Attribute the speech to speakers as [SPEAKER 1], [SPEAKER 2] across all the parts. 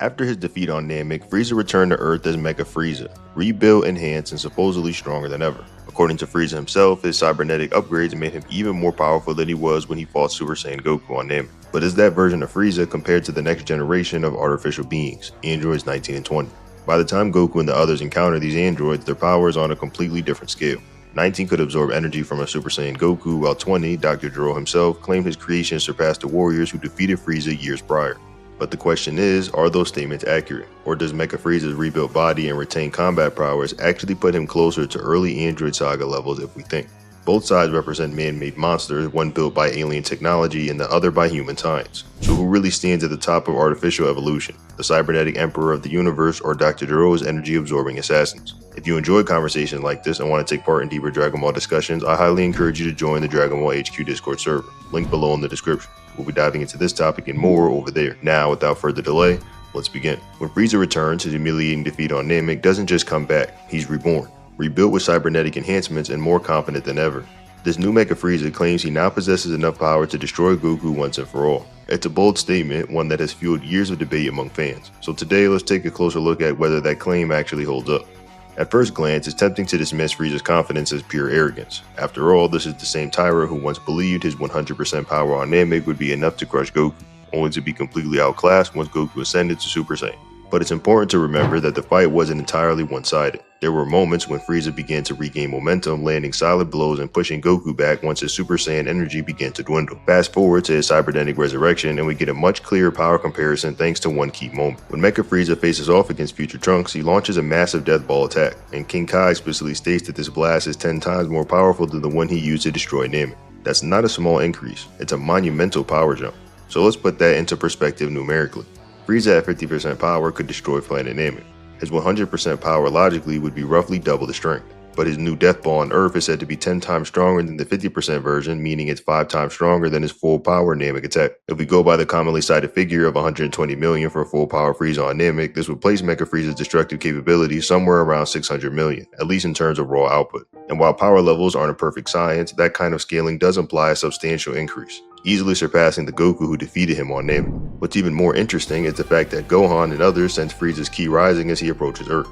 [SPEAKER 1] After his defeat on Namek, Frieza returned to Earth as Mecha Frieza, rebuilt, enhanced, and supposedly stronger than ever. According to Frieza himself, his cybernetic upgrades made him even more powerful than he was when he fought Super Saiyan Goku on Namek. But is that version of Frieza compared to the next generation of artificial beings, androids 19 and 20? By the time Goku and the others encounter these androids, their power is on a completely different scale. 19 could absorb energy from a Super Saiyan Goku, while 20, Dr. Gero himself, claimed his creation surpassed the warriors who defeated Frieza years prior. But the question is, are those statements accurate? Or does Mecha Frieza's rebuilt body and retained combat prowess actually put him closer to early Android Saga levels if we think? Both sides represent man-made monsters, one built by alien technology and the other by human science. So who really stands at the top of artificial evolution? The cybernetic emperor of the universe or Dr. Gero's energy-absorbing assassins? If you enjoy conversations like this and want to take part in deeper Dragon Ball discussions, I highly encourage you to join the Dragon Ball HQ Discord server, link below in the description. We'll be diving into this topic and more over there. Now, without further delay, let's begin. When Frieza returns, his humiliating defeat on Namek doesn't just come back, he's reborn, rebuilt with cybernetic enhancements and more confident than ever. This new Mecha Frieza claims he now possesses enough power to destroy Goku once and for all. It's a bold statement, one that has fueled years of debate among fans. So today, let's take a closer look at whether that claim actually holds up. At first glance, it's tempting to dismiss Frieza's confidence as pure arrogance. After all, this is the same Tyra who once believed his 100% power on Namek would be enough to crush Goku, only to be completely outclassed once Goku ascended to Super Saiyan. But it's important to remember that the fight wasn't entirely one-sided. There were moments when Frieza began to regain momentum, landing solid blows and pushing Goku back once his Super Saiyan energy began to dwindle. Fast forward to his cybernetic resurrection and we get a much clearer power comparison thanks to one key moment. When Mecha Frieza faces off against future Trunks, he launches a massive death ball attack, and King Kai explicitly states that this blast is 10 times more powerful than the one he used to destroy Namek. That's not a small increase, it's a monumental power jump. So let's put that into perspective numerically. Frieza at 50% power could destroy planet Namek. His 100% power logically would be roughly double the strength, but his new death ball on Earth is said to be 10 times stronger than the 50% version, meaning it's 5 times stronger than his full power Namek attack. If we go by the commonly cited figure of 120 million for full power Frieza on Namek, this would place Mecha Frieza's destructive capability somewhere around 600 million, at least in terms of raw output. And while power levels aren't a perfect science, that kind of scaling does imply a substantial increase, easily surpassing the Goku who defeated him on Namek. What's even more interesting is the fact that Gohan and others sense Frieza's ki rising as he approaches Earth.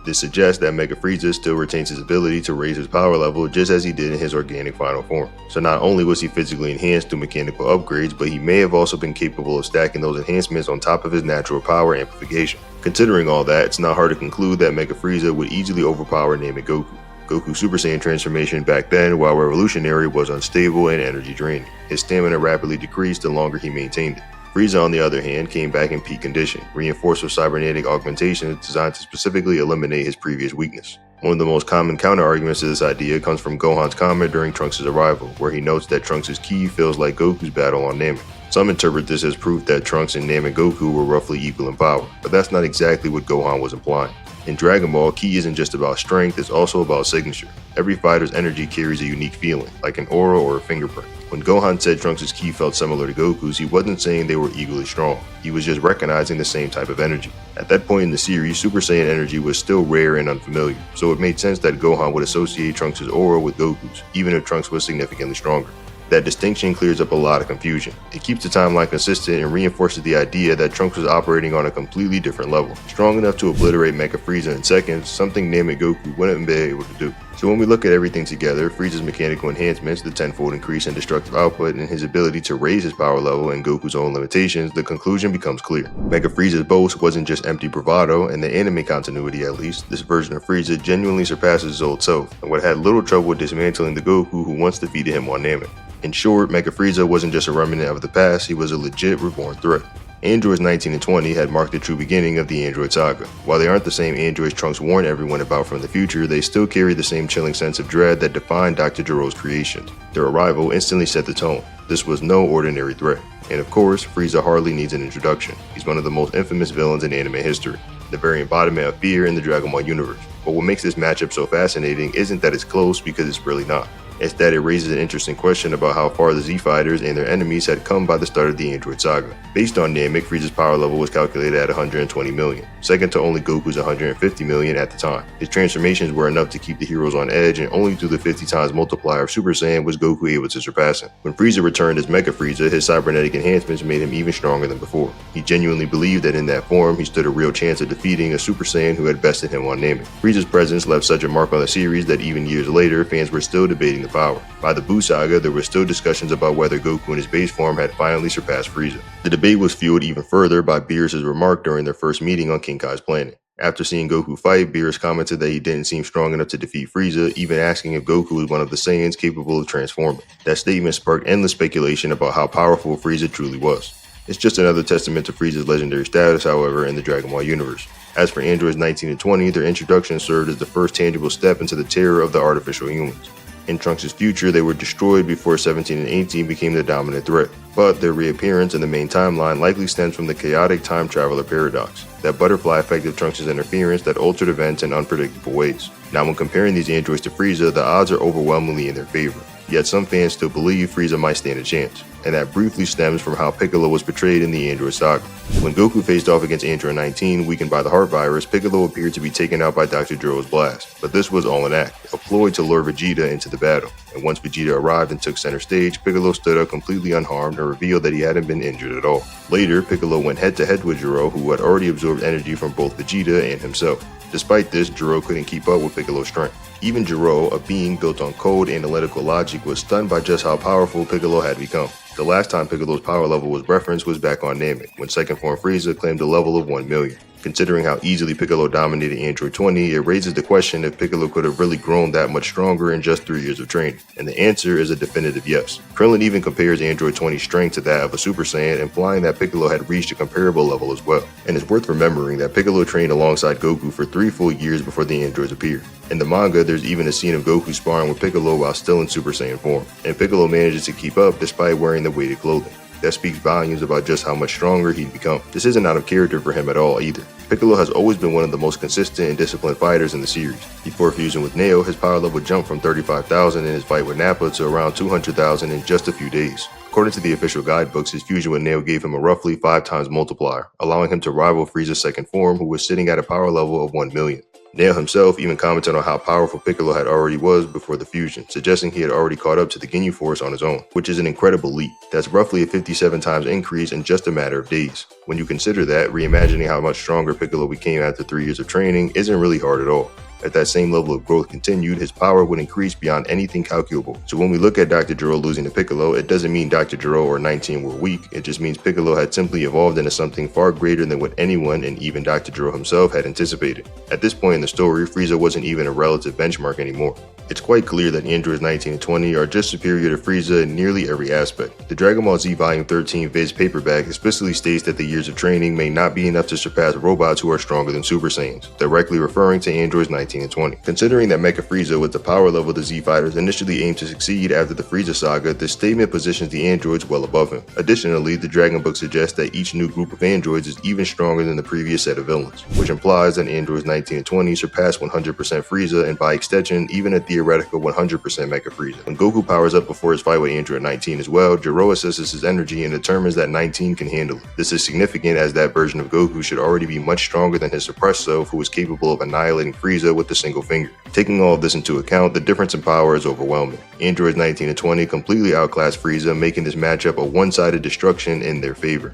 [SPEAKER 1] This suggests that Mecha Frieza still retains his ability to raise his power level just as he did in his organic final form. So not only was he physically enhanced through mechanical upgrades, but he may have also been capable of stacking those enhancements on top of his natural power amplification. Considering all that, it's not hard to conclude that Mecha Frieza would easily overpower Namek Goku. Goku's Super Saiyan transformation back then, while revolutionary, was unstable and energy draining. His stamina rapidly decreased the longer he maintained it. Frieza, on the other hand, came back in peak condition, reinforced with cybernetic augmentations designed to specifically eliminate his previous weakness. One of the most common counter-arguments to this idea comes from Gohan's comment during Trunks' arrival, where he notes that Trunks' ki feels like Goku's battle on Namek. Some interpret this as proof that Trunks and Namek Goku were roughly equal in power, but that's not exactly what Gohan was implying. In Dragon Ball, ki isn't just about strength, it's also about signature. Every fighter's energy carries a unique feeling, like an aura or a fingerprint. When Gohan said Trunks' ki felt similar to Goku's, he wasn't saying they were equally strong. He was just recognizing the same type of energy. At that point in the series, Super Saiyan energy was still rare and unfamiliar, so it made sense that Gohan would associate Trunks' aura with Goku's, even if Trunks was significantly stronger. That distinction clears up a lot of confusion. It keeps the timeline consistent and reinforces the idea that Trunks was operating on a completely different level, strong enough to obliterate Mecha Frieza in seconds, something Namek Goku wouldn't be able to do. So when we look at everything together, Frieza's mechanical enhancements, the tenfold increase in destructive output, and his ability to raise his power level and Goku's own limitations, the conclusion becomes clear. Mecha Frieza's boast wasn't just empty bravado, in the anime continuity at least. This version of Frieza genuinely surpasses his old self, and would have had little trouble dismantling the Goku who once defeated him on Namek. In short, Mecha Frieza wasn't just a remnant of the past, he was a legit reborn threat. Androids 19 and 20 had marked the true beginning of the Android Saga. While they aren't the same androids Trunks warned everyone about from the future, they still carry the same chilling sense of dread that defined Dr. Gero's creations. Their arrival instantly set the tone. This was no ordinary threat. And of course, Frieza hardly needs an introduction. He's one of the most infamous villains in anime history, the very embodiment of fear in the Dragon Ball universe. But what makes this matchup so fascinating isn't that it's close, because it's really not. Instead, it raises an interesting question about how far the Z Fighters and their enemies had come by the start of the Android Saga. Based on Namek, Frieza's power level was calculated at 120 million, second to only Goku's 150 million at the time. His transformations were enough to keep the heroes on edge, and only through the 50 times multiplier of Super Saiyan was Goku able to surpass him. When Frieza returned as Mecha Frieza, his cybernetic enhancements made him even stronger than before. He genuinely believed that in that form, he stood a real chance of defeating a Super Saiyan who had bested him on Namek. Frieza's presence left such a mark on the series that even years later, fans were still debating the power. By the Buu Saga, there were still discussions about whether Goku in his base form had finally surpassed Frieza. The debate was fueled even further by Beerus' remark during their first meeting on King Kai's planet. After seeing Goku fight, Beerus commented that he didn't seem strong enough to defeat Frieza, even asking if Goku was one of the Saiyans capable of transforming. That statement sparked endless speculation about how powerful Frieza truly was. It's just another testament to Frieza's legendary status, however, in the Dragon Ball universe. As for androids 19 and 20, their introduction served as the first tangible step into the terror of the artificial humans. In Trunks' future, they were destroyed before 17 and 18 became the dominant threat, but their reappearance in the main timeline likely stems from the chaotic time traveler paradox, that butterfly effect of Trunks' interference that altered events in unpredictable ways. Now, when comparing these androids to Frieza, the odds are overwhelmingly in their favor, yet some fans still believe Frieza might stand a chance, and that briefly stems from how Piccolo was portrayed in the Android Saga. When Goku faced off against Android 19, weakened by the heart virus, Piccolo appeared to be taken out by Dr. Gero's blast, but this was all an act, a ploy to lure Vegeta into the battle, and once Vegeta arrived and took center stage, Piccolo stood up completely unharmed and revealed that he hadn't been injured at all. Later, Piccolo went head-to-head with Gero, who had already absorbed energy from both Vegeta and himself. Despite this, Gero couldn't keep up with Piccolo's strength. Even Gero, a being built on cold analytical logic, was stunned by just how powerful Piccolo had become. The last time Piccolo's power level was referenced was back on Namek, when second form Frieza claimed a level of 1 million. Considering how easily Piccolo dominated Android 20, it raises the question if Piccolo could have really grown that much stronger in just 3 years of training, and the answer is a definitive yes. Krillin even compares Android 20's strength to that of a Super Saiyan, implying that Piccolo had reached a comparable level as well. And it's worth remembering that Piccolo trained alongside Goku for 3 full years before the androids appeared. In the manga, there's even a scene of Goku sparring with Piccolo while still in Super Saiyan form, and Piccolo manages to keep up despite wearing the weighted clothing. That speaks volumes about just how much stronger he'd become. This isn't out of character for him at all either. Piccolo has always been one of the most consistent and disciplined fighters in the series. Before fusing with Neo, his power level jumped from 35,000 in his fight with Nappa to around 200,000 in just a few days. According to the official guidebooks, his fusion with Neo gave him a roughly 5 times multiplier, allowing him to rival Frieza's second form, who was sitting at a power level of 1 million. Neo himself even commented on how powerful Piccolo had already was before the fusion, suggesting he had already caught up to the Ginyu Force on his own, which is an incredible leap. That's roughly a 57 times increase in just a matter of days. When you consider that, reimagining how much stronger Piccolo became after 3 years of training isn't really hard at all. If that same level of growth continued, his power would increase beyond anything calculable. So when we look at Dr. Gero losing to Piccolo, it doesn't mean Dr. Gero or 19 were weak, it just means Piccolo had simply evolved into something far greater than what anyone, and even Dr. Gero himself, had anticipated. At this point in the story, Frieza wasn't even a relative benchmark anymore. It's quite clear that androids 19 and 20 are just superior to Frieza in nearly every aspect. The Dragon Ball Z Volume 13 Viz paperback explicitly states that the years of training may not be enough to surpass robots who are stronger than Super Saiyans, directly referring to androids 19 and 20. Considering that Mecha Frieza was the power level the Z Fighters initially aimed to succeed after the Frieza saga, this statement positions the androids well above him. Additionally, the Dragon Book suggests that each new group of androids is even stronger than the previous set of villains, which implies that androids 19 and 20 surpass 100% Frieza, and by extension, even a theoretical 100% Mecha Frieza. When Goku powers up before his fight with Android 19 as well, Gero assesses his energy and determines that 19 can handle it. This is significant as that version of Goku should already be much stronger than his suppressed self, who was capable of annihilating Frieza with a single finger. Taking all of this into account, the difference in power is overwhelming. Androids 19 and 20 completely outclass Frieza, making this matchup a one-sided destruction in their favor.